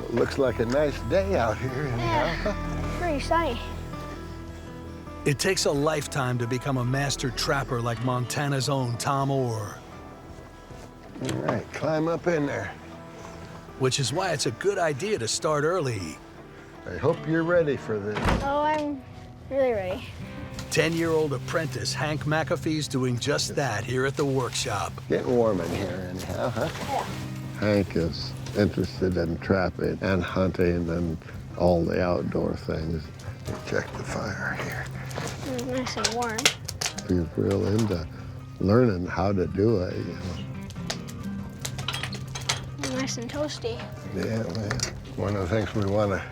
It looks like a nice day out here anyhow. Yeah, pretty sunny. It takes a lifetime to become a master trapper like Montana's own Tom Orr. All right, climb up in there. Which is why it's a good idea to start early. I hope you're ready for this. Oh, I'm really ready. 10-year-old apprentice Hank McAfee's doing just that here at the workshop. Getting warm in here anyhow, huh? Yeah. Hank is interested in trapping and hunting and all the outdoor things. Check the fire here. It's nice and warm. He's real into learning how to do it, you know. Nice and toasty. Yeah, man. One of the things we want to,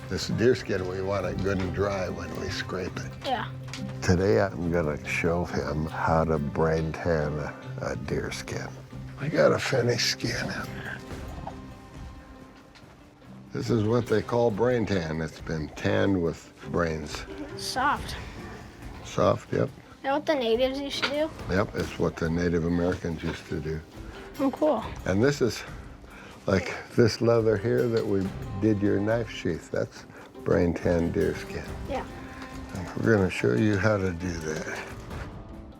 this deer skin, we want it good and dry when we scrape it. Yeah. Today I'm gonna show him how to brain tan a deer skin. I gotta finish skinning. This is what they call brain tan. It's been tanned with brains. It's soft. Soft, yep. Is that what the natives used to do? Yep, it's what the Native Americans used to do. Oh, cool. And this is, like this leather here that we did your knife sheath, that's brain tan deer skin. Yeah. And we're gonna show you how to do that.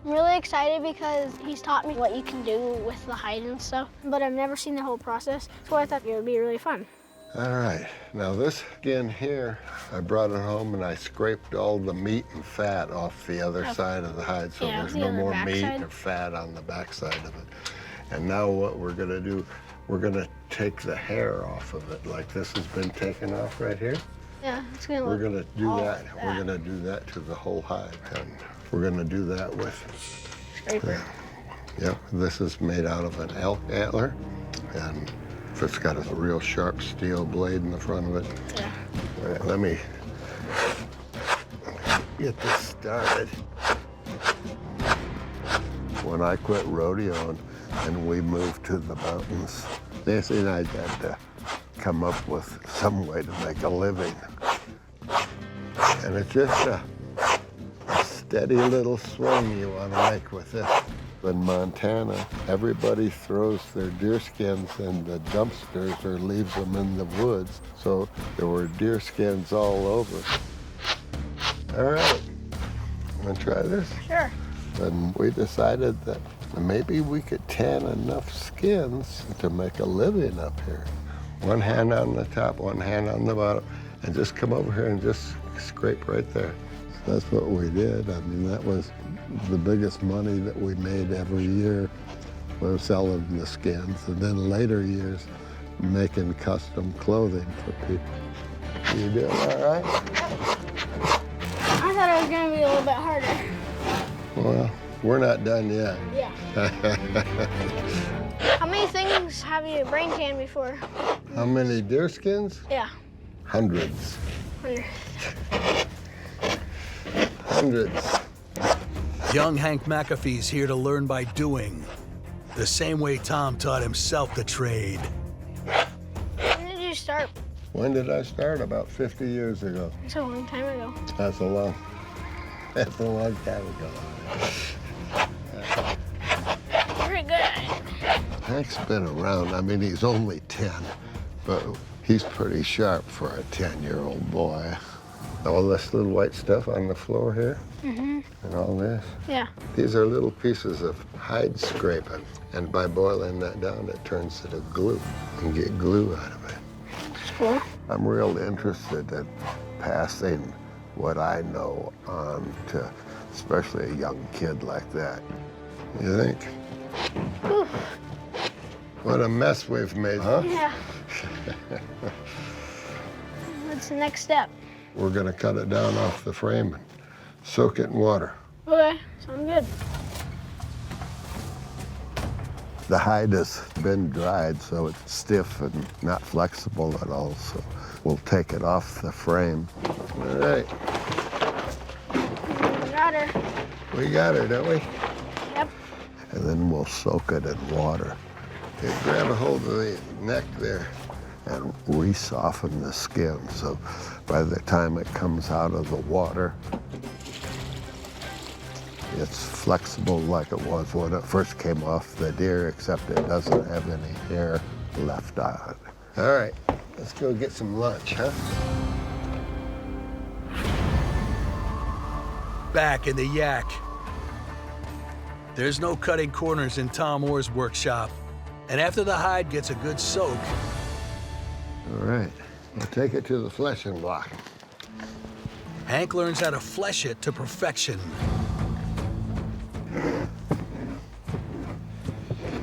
I'm really excited because he's taught me what you can do with the hide and stuff, but I've never seen the whole process, so I thought it would be really fun. All right, now this skin here, I brought it home and I scraped all the meat and fat off the other side of the hide, so Yeah, there's the no other more meat backside. or fat on the backside of it. And now what we're gonna do, we're gonna take the hair off of it, like this has been taken off right here. Yeah, it's gonna We're look gonna do all that. like We're gonna do that to the whole hide, and we're gonna do that with, scraper. yep, this is made out of an elk antler, and it's got a real sharp steel blade in the front of it. Yeah. All right, let me get this started. When I quit rodeoing and we moved to the mountains, Nancy and I had to come up with some way to make a living. And it's just a steady little swing you want to make with this. In Montana, everybody throws their deer skins in the dumpsters or leaves them in the woods. So there were deer skins all over. All right, wanna try this? Sure. And we decided that maybe we could tan enough skins to make a living up here. One hand on the top, one hand on the bottom, and just come over here and just scrape right there. So that's what we did. I mean, that was the biggest money that we made every year was selling the skins, and then later years making custom clothing for people. You doing all right? I thought it was gonna be a little bit harder. Well, we're not done yet. Yeah. How many things have you brain tanned before? How many deer skins? Yeah. Hundreds. 100. Hundreds. Young Hank McAfee's here to learn by doing, the same way Tom taught himself the trade. When did you start? When did I start? About 50 years ago. It's a long time ago. That's a long time ago. Very good at it. Hank's been around. I mean, he's only 10, but he's pretty sharp for a 10-year-old boy. All this little white stuff on the floor here, and all this. Yeah. These are little pieces of hide scraping, and by boiling that down, it turns to glue. You can get glue out of it. It's cool. I'm real interested in passing what I know on to especially a young kid like that. You think? Whew. What a mess we've made, huh? Yeah. What's the next step? We're gonna cut it down off the frame and soak it in water. Okay, sounds good. The hide has been dried, so it's stiff and not flexible at all, so we'll take it off the frame. All right. Got her. We got her, don't we? Yep. And then we'll soak it in water. Okay, grab a hold of the neck there and re-soften the skin, so by the time it comes out of the water, it's flexible like it was when it first came off the deer, except it doesn't have any hair left on it. All right, Let's go get some lunch, huh? Back in the yak. There's no cutting corners in Tom Orr's workshop. And after the hide gets a good soak, All right, we'll take it to the fleshing block. Hank learns how to flesh it to perfection.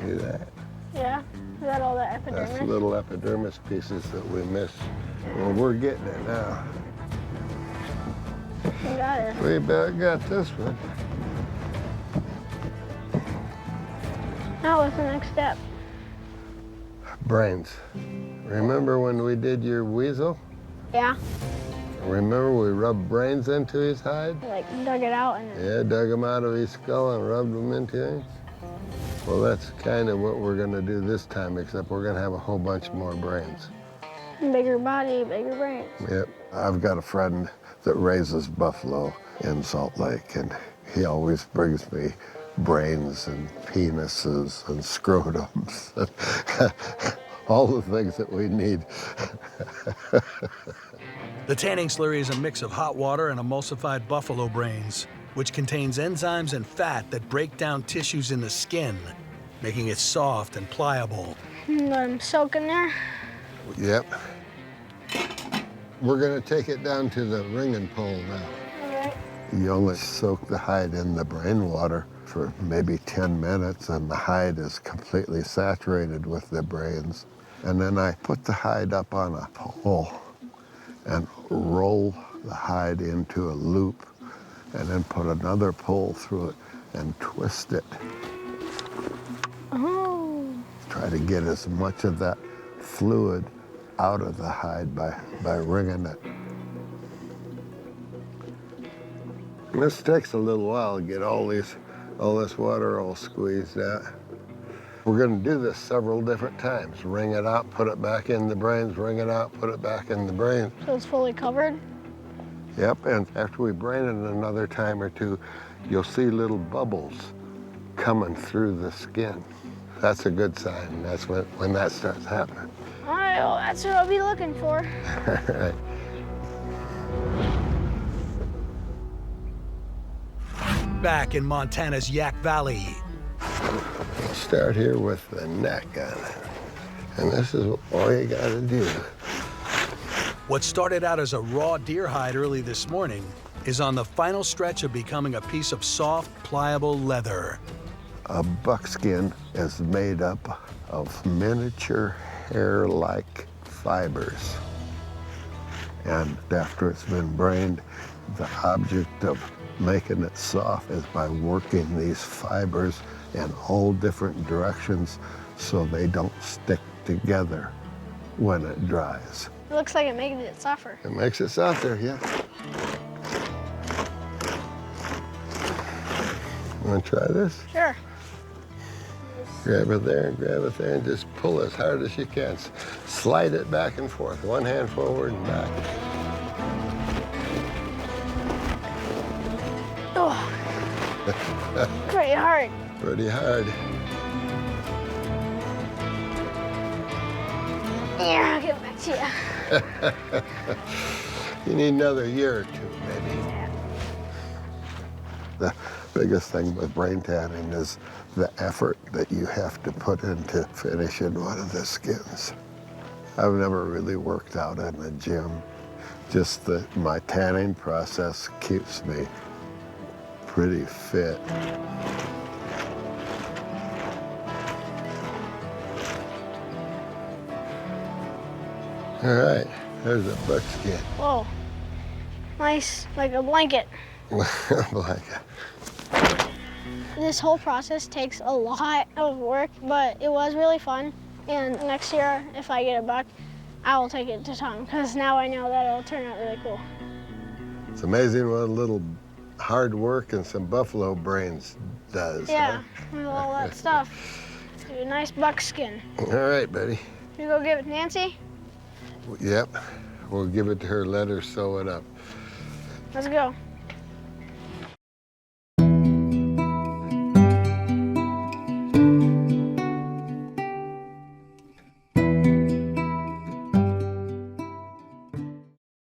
See that? Yeah. Is that all the epidermis? That's little epidermis pieces that we missed. Well, we're getting it now. You got it. We about got this one. Now what's the next step? Brains. Remember when we did your weasel? Yeah. Remember we rubbed brains into his hide? Like dug it out and Yeah, dug them out of his skull and rubbed them into him. Well, that's kind of what we're gonna do this time, except we're gonna have a whole bunch more brains. bigger body, bigger brains. Yep. I've got a friend that raises buffalo in Salt Lake, and he always brings me brains and penises and scrotums, all the things that we need. The tanning slurry is a mix of hot water and emulsified buffalo brains, which contains enzymes and fat that break down tissues in the skin, making it soft and pliable. Let them soak in there. Yep. We're gonna take it down to the ringing pole now. All right. You only soak the hide in the brain water for maybe 10 minutes, and the hide is completely saturated with the brains. And then I put the hide up on a pole and roll the hide into a loop, and then put another pole through it and twist it. Oh. Try to get as much of that fluid out of the hide by wringing it. This takes a little while to get all this water all squeezed out. We're going to do this several different times. Wring it out, put it back in the brains, wring it out, put it back in the brains. So it's fully covered? Yep, and after we brain it another time or two, you'll see little bubbles coming through the skin. That's a good sign. That's when that starts happening. All right, well, that's what I'll be looking for. All right. Back in Montana's Yak Valley, We'll start here with the neck on it. And this is all you gotta do. what started out as a raw deer hide early this morning is on the final stretch of becoming a piece of soft, pliable leather. A buckskin is made up of miniature hair-like fibers. And after it's been brained, the object of making it soft is by working these fibers in all different directions so they don't stick together when it dries. It looks like it makes it softer. It makes it softer, yeah. Want to try this? Sure. Grab it there and grab it there and just pull as hard as you can. Slide it back and forth, one hand forward and back. Oh. Pretty hard. Pretty hard. Yeah, I'll give it back to you. You need another year or two, maybe. The biggest thing with brain tanning is the effort that you have to put into finishing one of the skins. I've never really worked out in the gym. Just my tanning process keeps me pretty fit. All right, there's a buckskin. Whoa. Nice, like a blanket. Blanket. This whole process takes a lot of work, but it was really fun. And next year, if I get a buck, I will take it to Tom, because now I know that it'll turn out really cool. It's amazing what a little hard work and some buffalo brains does. Yeah, Huh? with all that stuff. A nice buckskin. All right, buddy. You go give it to Nancy? Yep. We'll give it to her, let her sew it up. Let's go.